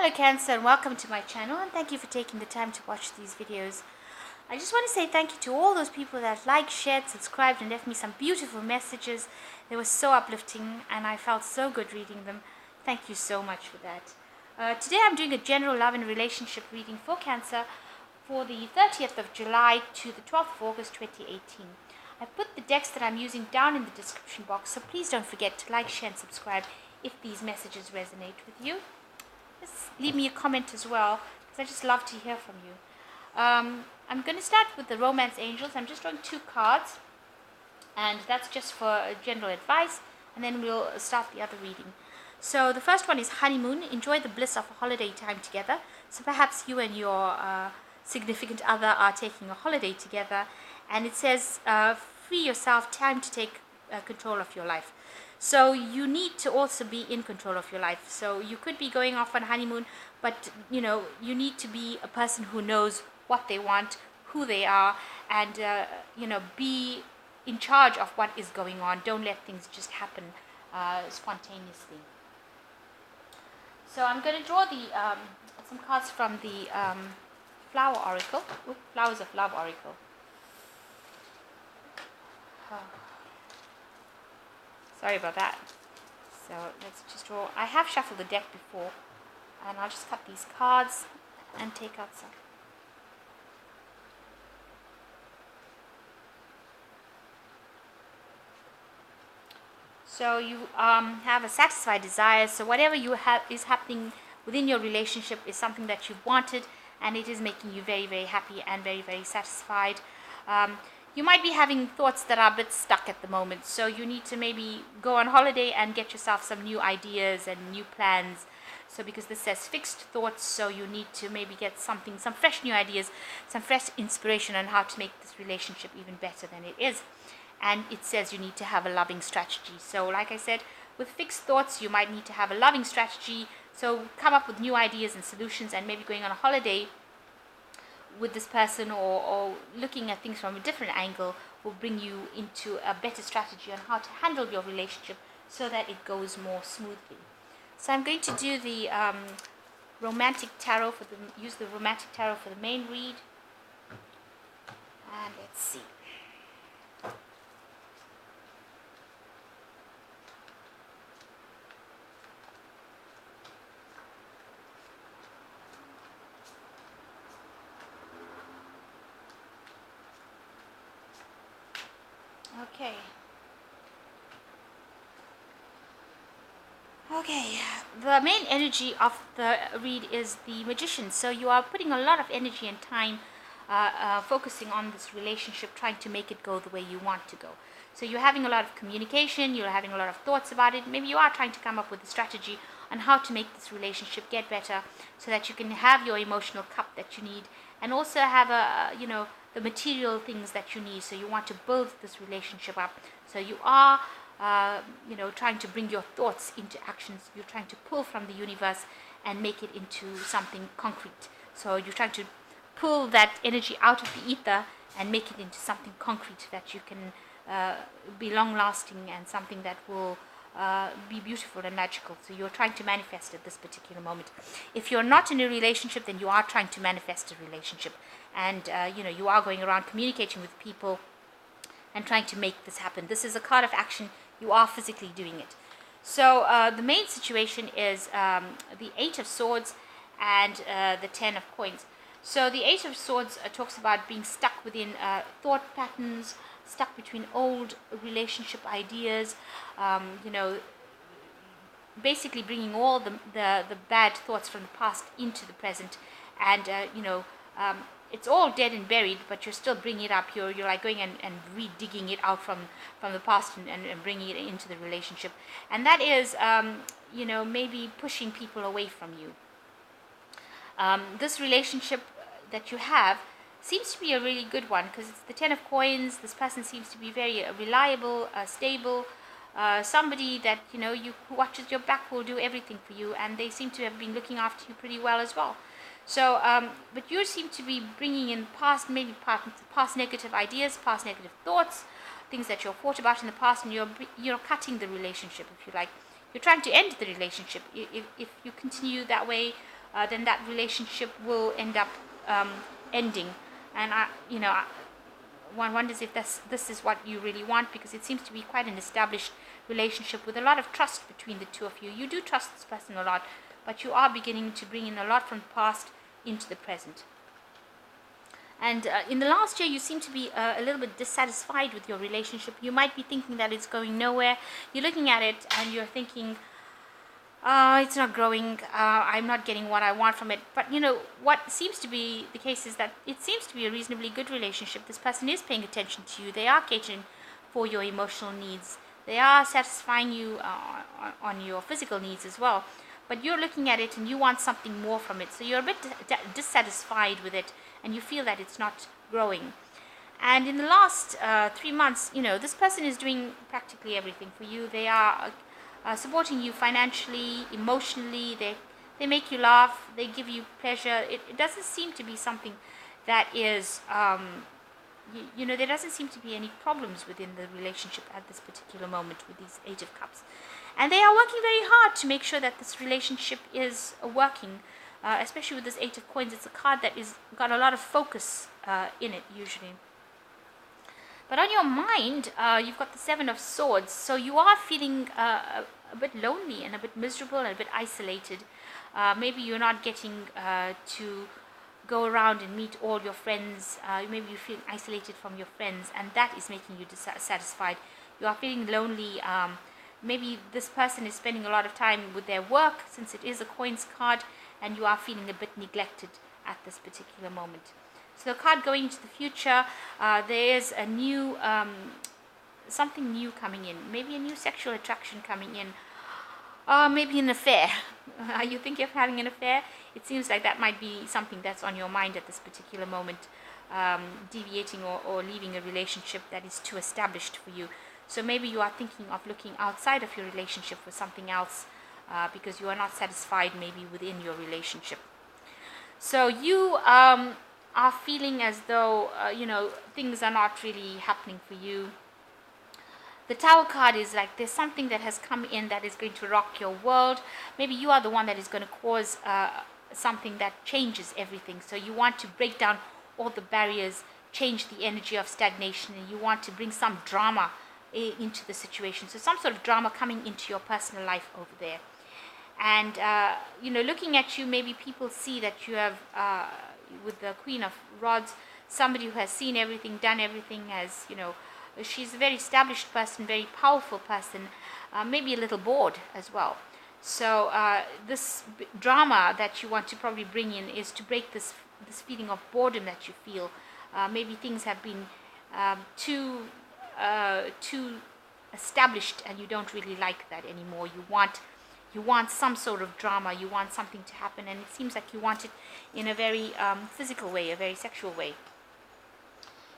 Hello Cancer, and welcome to my channel, and thank you for taking the time to watch these videos. I just want to say thank you to all those people that liked, shared, subscribed and left me some beautiful messages. They were so uplifting and I felt so good reading them. Thank you so much for that. Today I'm doing a general love and relationship reading for Cancer for the 30th of July to the 12th of August 2018. I've put the decks that I'm using down in the description box, so please don't forget to like, share and subscribe if these messages resonate with you. Just leave me a comment as well, because I just love to hear from you. I'm going to start with the Romance Angels. I'm just drawing 2 cards, and that's just for general advice, and then we'll start the other reading. So the first one is Honeymoon. Enjoy the bliss of a holiday time together. So perhaps you and your significant other are taking a holiday together, and it says free yourself, time to take control of your life. So you need to also be in control of your life. So you could be going off on honeymoon, but you need to be a person who knows what they want, who they are, and be in charge of what is going on. Don't let things just happen spontaneously. So I'm going to draw some cards from the Flower Oracle. Flowers of Love Oracle. Sorry about that. So let's just draw. I have shuffled the deck before, and I'll just cut these cards and take out some. So you have a satisfied desire. So whatever you have is happening within your relationship is something that you've wanted, and it is making you very, very happy and very, very satisfied. You might be having thoughts that are a bit stuck at the moment, so you need to maybe go on holiday and get yourself some new ideas and new plans. So because this says fixed thoughts, so you need to maybe get some fresh new ideas, some fresh inspiration on how to make this relationship even better than it is. And it says you need to have a loving strategy. So like I said, with fixed thoughts, you might need to have a loving strategy. So come up with new ideas and solutions, and maybe going on a holiday with this person or looking at things from a different angle will bring you into a better strategy on how to handle your relationship so that it goes more smoothly. So I'm going to do the romantic tarot use the romantic tarot for the main read. And let's see. Okay, the main energy of the read is the Magician. So you are putting a lot of energy and time focusing on this relationship, trying to make it go the way you want to go. So you're having a lot of communication, you're having a lot of thoughts about it. Maybe you are trying to come up with a strategy on how to make this relationship get better so that you can have your emotional cup that you need, and also have the material things that you need. So you want to build this relationship up. So you are trying to bring your thoughts into actions. You're trying to pull from the universe and make it into something concrete. So you're trying to pull that energy out of the ether and make it into something concrete that you can be long lasting, and something that will be beautiful and magical. So you're trying to manifest at this particular moment. If you're not in a relationship, then you are trying to manifest a relationship, and you are going around communicating with people and trying to make this happen. This is a card of action. You are physically doing it. So the main situation is the 8 of Swords and the 10 of Coins. So the 8 of Swords talks about being stuck within thought patterns, stuck between old relationship ideas, basically bringing all the bad thoughts from the past into the present, and it's all dead and buried, but you're still bringing it up. You're like going and re-digging it out from the past and bringing it into the relationship. And that is, maybe pushing people away from you. This relationship that you have seems to be a really good one, because it's the 10 of Coins. This person seems to be very reliable, stable, somebody that, who watches your back, will do everything for you, and they seem to have been looking after you pretty well as well. So, but you seem to be bringing in past negative ideas, past negative thoughts, things that you've thought about in the past, and you're cutting the relationship, if you like. You're trying to end the relationship. If you continue that way, then that relationship will end up ending. And one wonders if this is what you really want, because it seems to be quite an established relationship with a lot of trust between the two of you. You do trust this person a lot, but you are beginning to bring in a lot from the past into the present. And in the last year, you seem to be a little bit dissatisfied with your relationship. You might be thinking that it's going nowhere. You're looking at it and you're thinking, it's not growing, I'm not getting what I want from it. But what seems to be the case is that it seems to be a reasonably good relationship. This person is paying attention to you. They are catering for your emotional needs. They are satisfying you on your physical needs as well. But you're looking at it and you want something more from it. So you're a bit dissatisfied with it, and you feel that it's not growing. And in the last 3 months, this person is doing practically everything for you. They are supporting you financially, emotionally. They make you laugh. They give you pleasure. It doesn't seem to be something that is, there doesn't seem to be any problems within the relationship at this particular moment with these 8 of Cups. And they are working very hard to make sure that this relationship is working, especially with this 8 of Coins. It's a card that is got a lot of focus in it usually. But on your mind, you've got the 7 of Swords. So you are feeling a bit lonely and a bit miserable and a bit isolated. Maybe you're not getting to go around and meet all your friends. Maybe you're feeling isolated from your friends, and that is making you dissatisfied. You are feeling lonely. Maybe this person is spending a lot of time with their work, since it is a Coins card, and you are feeling a bit neglected at this particular moment. So the card going into the future, there is a new, something new coming in. Maybe a new sexual attraction coming in. Maybe an affair. Are you thinking of having an affair? It seems like that might be something that's on your mind at this particular moment. Deviating or leaving a relationship that is too established for you. So maybe you are thinking of looking outside of your relationship for something else, because you are not satisfied maybe within your relationship. So you are feeling as though, things are not really happening for you. The Tower card is like there's something that has come in that is going to rock your world. Maybe you are the one that is going to cause something that changes everything. So you want to break down all the barriers, change the energy of stagnation, and you want to bring some drama into the situation. So some sort of drama coming into your personal life over there. And, looking at you, maybe people see that you have, with the Queen of Rods, somebody who has seen everything, done everything, has, she's a very established person, very powerful person, maybe a little bored as well. So this drama that you want to probably bring in is to break this feeling of boredom that you feel. Maybe things have been too established, and you don't really like that anymore. You want some sort of drama. You want something to happen, and it seems like you want it in a very physical way, a very sexual way.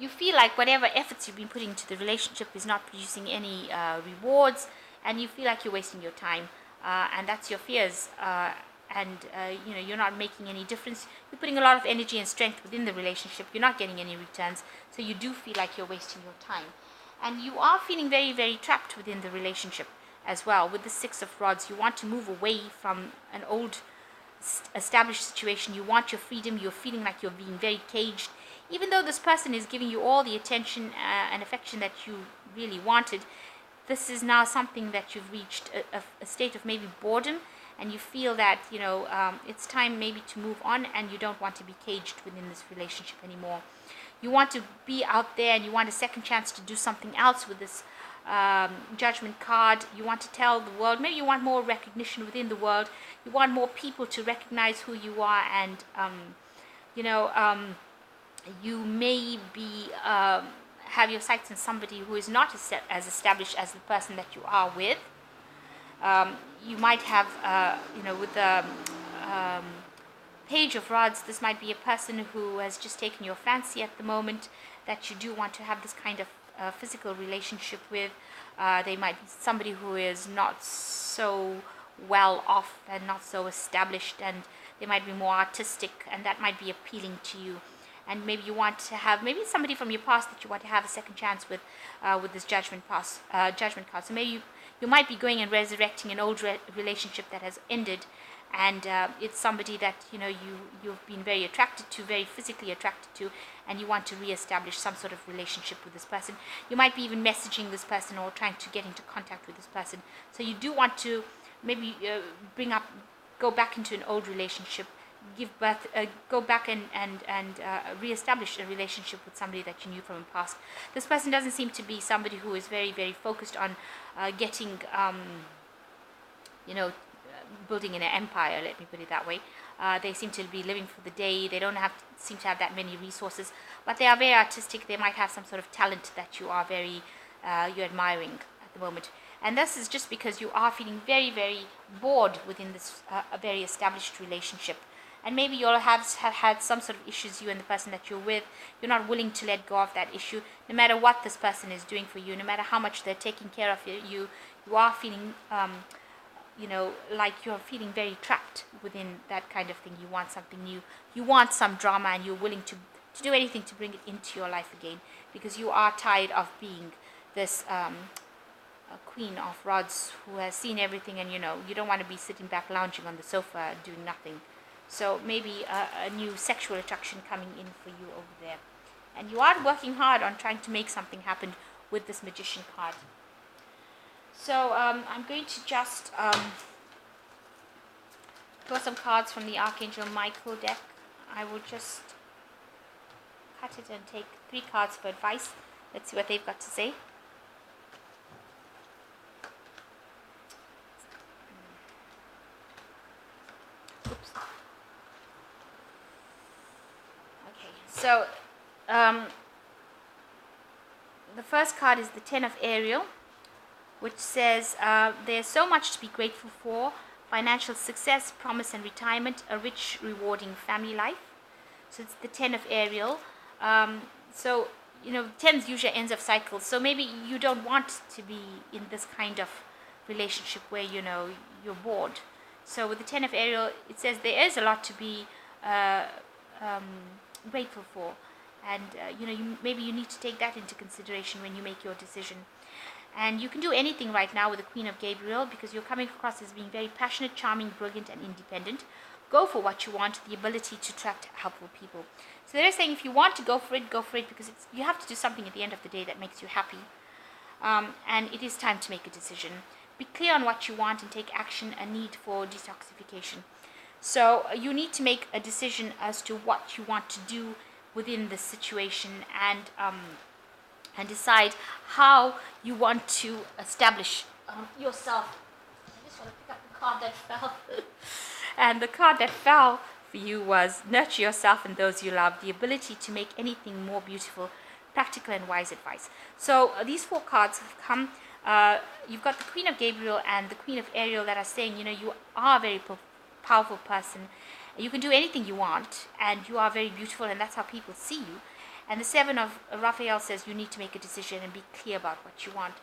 You feel like whatever efforts you've been putting into the relationship is not producing any rewards, and you feel like you're wasting your time, and that's your fears. You're not making any difference. You're putting a lot of energy and strength within the relationship. You're not getting any returns, so you do feel like you're wasting your time. And you are feeling very, very trapped within the relationship as well. With the 6 of Rods, you want to move away from an old established situation. You want your freedom. You're feeling like you're being very caged. Even though this person is giving you all the attention and affection that you really wanted, this is now something that you've reached a state of maybe boredom, and you feel that, it's time maybe to move on, and you don't want to be caged within this relationship anymore. You want to be out there, and you want a second chance to do something else with this Judgment card. You want to tell the world, maybe you want more recognition within the world. You want more people to recognize who you are, and, you may be have your sights on somebody who is not as established as the person that you are with. You might have, with the Page of Rods, this might be a person who has just taken your fancy at the moment, that you do want to have this kind of physical relationship with. They might be somebody who is not so well off and not so established, and they might be more artistic, and that might be appealing to you. And maybe you want to have somebody from your past that you want to have a second chance with this Judgment card. So maybe you might be going and resurrecting an old relationship that has ended, and it's somebody that you've been very attracted to, very physically attracted to, and you want to re-establish some sort of relationship with this person. You might be even messaging this person or trying to get into contact with this person. So you do want to maybe go back into an old relationship, give birth, go back and re-establish a relationship with somebody that you knew from the past. This person doesn't seem to be somebody who is very, very focused on getting, building an empire, let me put it that way. They seem to be living for the day. They don't seem to have that many resources, but they are very artistic. They might have some sort of talent that you are you're admiring at the moment. And this is just because you are feeling very, very bored within this a very established relationship. And maybe you'll have had some sort of issues, you and the person that you're with. You're not willing to let go of that issue, no matter what this person is doing for you, no matter how much they're taking care of you. You are feeling, like you're feeling very trapped within that kind of thing. You want something new. You want some drama, and you're willing to do anything to bring it into your life again, because you are tired of being this queen of rods who has seen everything, and you don't want to be sitting back lounging on the sofa doing nothing. So maybe a new sexual attraction coming in for you over there. And you are working hard on trying to make something happen with this Magician card. So I'm going to just draw some cards from the Archangel Michael deck. I will just cut it and take 3 cards for advice. Let's see what they've got to say. Oops. So the first card is the 10 of Ariel, which says there's so much to be grateful for: financial success, promise and retirement, a rich, rewarding family life. So it's the 10 of Ariel. So 10s usually ends of cycles. So maybe you don't want to be in this kind of relationship where you're bored. So with the 10 of Ariel, it says there is a lot to be grateful for, and maybe you need to take that into consideration when you make your decision. And you can do anything right now with the Queen of Gabriel, because you're coming across as being very passionate, charming, brilliant and independent. Go for what you want, the ability to attract helpful people. So they're saying if you want to go for it, because you have to do something at the end of the day that makes you happy, and it is time to make a decision. Be clear on what you want and take action. A need for detoxification. So you need to make a decision as to what you want to do within the situation, and decide how you want to establish yourself. I just want to pick up the card that fell. And the card that fell for you was nurture yourself and those you love, the ability to make anything more beautiful, practical and wise advice. So these 4 cards have come. You've got the Queen of Gabriel and the Queen of Ariel that are saying, you are a very powerful person. You can do anything you want, and you are very beautiful, and that's how people see you. And the 7 of Raphael says you need to make a decision and be clear about what you want.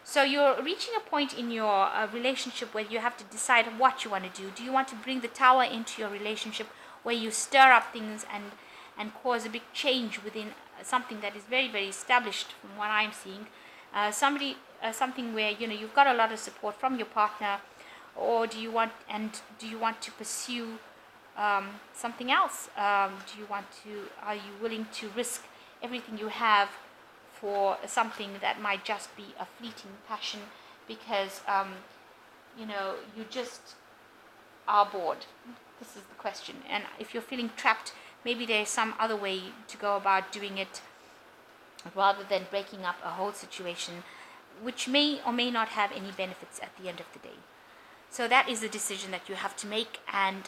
So you're reaching a point in your relationship where you have to decide what you want to do. Do you want to bring the Tower into your relationship, where you stir up things and cause a big change within something that is very, very established from what I'm seeing? Something where you've got a lot of support from your partner, or do you want to pursue something else? Are you willing to risk everything you have for something that might just be a fleeting passion because you just are bored? This is the question. And if you're feeling trapped, maybe there's some other way to go about doing it, rather than breaking up a whole situation, which may or may not have any benefits at the end of the day. So that is a decision that you have to make, and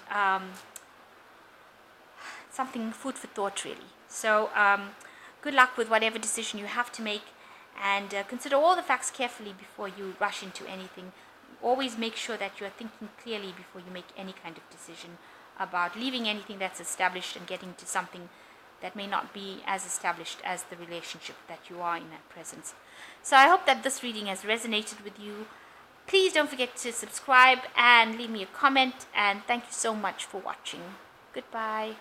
something food for thought, really. So good luck with whatever decision you have to make, and consider all the facts carefully before you rush into anything. Always make sure that you're thinking clearly before you make any kind of decision about leaving anything that's established and getting to something that may not be as established as the relationship that you are in at present. So I hope that this reading has resonated with you. Please don't forget to subscribe and leave me a comment, and thank you so much for watching. Goodbye.